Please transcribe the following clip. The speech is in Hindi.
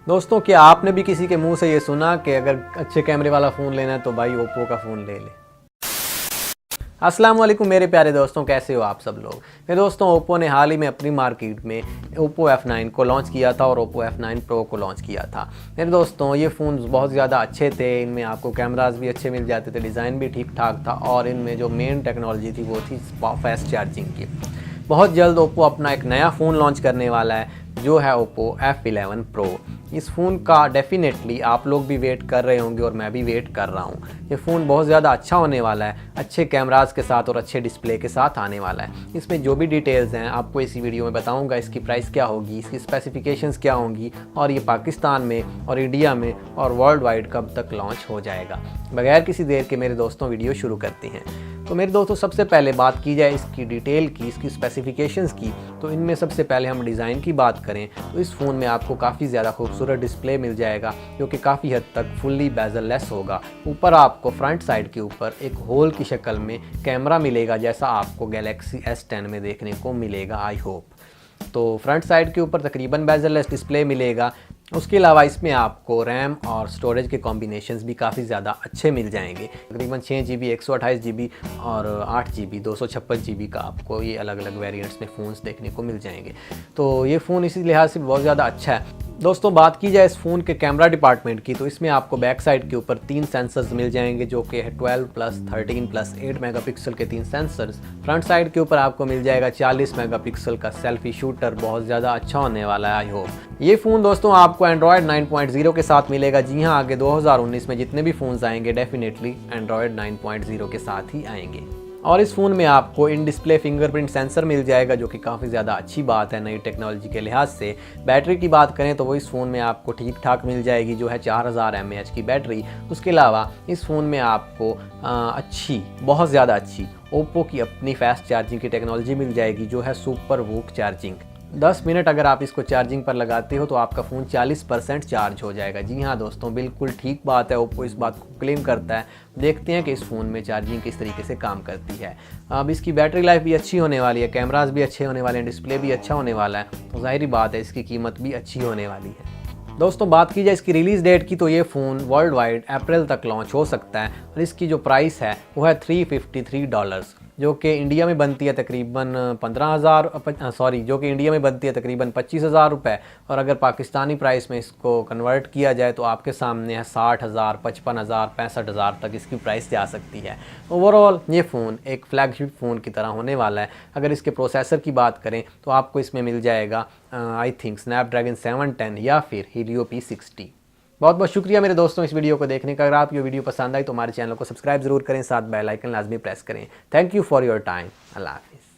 दोस्तों, क्या आपने भी किसी के मुंह से ये सुना कि अगर अच्छे कैमरे वाला फ़ोन लेना है तो भाई ओप्पो का फ़ोन ले ले। अस्सलाम वालेकुम मेरे प्यारे दोस्तों, कैसे हो आप सब लोग। मेरे दोस्तों, ओप्पो ने हाल ही में अपनी मार्केट में ओप्पो F9 को लॉन्च किया था और ओप्पो F9 प्रो को लॉन्च किया था। मेरे दोस्तों, ये फ़ोन बहुत ज़्यादा अच्छे थे, इनमें आपको कैमरास भी अच्छे मिल जाते थे, डिज़ाइन भी ठीक ठाक था और इनमें जो मेन टेक्नोलॉजी थी वो थी फास्ट चार्जिंग की। बहुत जल्द ओप्पो अपना एक नया फ़ोन लॉन्च करने वाला है जो है ओप्पो F11 प्रो। इस फ़ोन का डेफिनेटली आप लोग भी वेट कर रहे होंगे और मैं भी वेट कर रहा हूँ। ये फ़ोन बहुत ज़्यादा अच्छा होने वाला है, अच्छे कैमरास के साथ और अच्छे डिस्प्ले के साथ आने वाला है। इसमें जो भी डिटेल्स हैं आपको इसी वीडियो में बताऊँगा। इसकी प्राइस क्या होगी, इसकी स्पेसिफिकेशंस क्या होंगी और ये पाकिस्तान में और इंडिया में और वर्ल्ड वाइड कब तक लॉन्च हो जाएगा। बगैर किसी देर के मेरे दोस्तों वीडियो शुरू करते हैं। तो मेरे दोस्तों, सबसे पहले बात की जाए इसकी डिटेल की, इसकी स्पेसिफिकेशंस की, तो इनमें सबसे पहले हम डिज़ाइन की बात करें तो इस फ़ोन में आपको काफ़ी ज़्यादा खूबसूरत डिस्प्ले मिल जाएगा जो कि काफ़ी हद तक फुल्ली बेजल लेस होगा। ऊपर आपको फ्रंट साइड के ऊपर एक होल की शक्ल में कैमरा मिलेगा जैसा आपको गैलेक्सी S10 में देखने को मिलेगा आई होप। तो फ्रंट साइड के ऊपर तकरीबन बेजल लेस डिस्प्ले मिलेगा। उसके अलावा इसमें आपको रैम और स्टोरेज के कॉम्बिनेशंस भी काफ़ी ज़्यादा अच्छे मिल जाएंगे। तकरीबन 6 GB 128 GB और 8 GB 256 GB का आपको ये अलग अलग वेरिएंट्स में फ़ोन्स देखने को मिल जाएंगे। तो ये फ़ोन इसी लिहाज से बहुत ज़्यादा अच्छा है। दोस्तों, बात की जाए इस फ़ोन के कैमरा डिपार्टमेंट की तो इसमें आपको बैक साइड के ऊपर 3 सेंसर्स मिल जाएंगे जो कि है 12+, 13+8 मेगापिक्सल के 3 सेंसर्स। फ्रंट साइड के ऊपर आपको मिल जाएगा 40 मेगापिक्सल का सेल्फी शूटर, बहुत ज़्यादा अच्छा होने वाला है आई होप। ये फ़ोन दोस्तों आपको एंड्रॉयड 9.0 के साथ मिलेगा। जी हाँ, आगे 2019 में जितने भी फ़ोन्स आएंगे डेफिनेटली एंड्रॉयड 9.0 के साथ ही आएंगे। और इस फ़ोन में आपको इन डिस्प्ले फिंगरप्रिंट सेंसर मिल जाएगा जो कि काफ़ी ज़्यादा अच्छी बात है नई टेक्नोलॉजी के लिहाज से। बैटरी की बात करें तो वो इस फ़ोन में आपको ठीक ठाक मिल जाएगी जो है 4000 mAh की बैटरी। उसके अलावा इस फ़ोन में आपको बहुत ज़्यादा अच्छी ओप्पो की अपनी फास्ट चार्जिंग की टेक्नोलॉजी मिल जाएगी जो है सुपर वूक चार्जिंग। 10 मिनट अगर आप इसको चार्जिंग पर लगाते हो तो आपका फ़ोन 40% चार्ज हो जाएगा। जी हाँ दोस्तों, बिल्कुल ठीक बात है, ओप्पो इस बात को क्लेम करता है। देखते हैं कि इस फ़ोन में चार्जिंग किस तरीके से काम करती है। अब इसकी बैटरी लाइफ भी अच्छी होने वाली है, कैमरास भी अच्छे होने वाले हैं, डिस्प्ले भी अच्छा होने वाला है, तो ज़ाहिर बात है इसकी कीमत भी अच्छी होने वाली है। दोस्तों, बात की जाए इसकी रिलीज़ डेट की तो ये फ़ोन वर्ल्ड वाइड अप्रैल तक लॉन्च हो सकता है और इसकी जो प्राइस है वो है $353 जो कि इंडिया में बनती है तकरीबन 25,000 रुपये। और अगर पाकिस्तानी प्राइस में इसको कन्वर्ट किया जाए तो आपके सामने है 60,000, 55,000, 65,000 तक इसकी प्राइस जा सकती है। ओवरऑल ये फ़ोन एक फ्लैगशिप फ़ोन की तरह होने वाला है। अगर इसके प्रोसेसर की बात करें तो आपको इसमें मिल जाएगा आई थिंक स्नैपड्रैगन 710 या फिर हीलियो P60। बहुत बहुत शुक्रिया मेरे दोस्तों इस वीडियो को देखने का। अगर आपको ये वीडियो पसंद आई तो हमारे चैनल को सब्सक्राइब जरूर करें, साथ बेल आइकन लाजमी प्रेस करें। Thank you for your time. अल्लाह हाफिज़।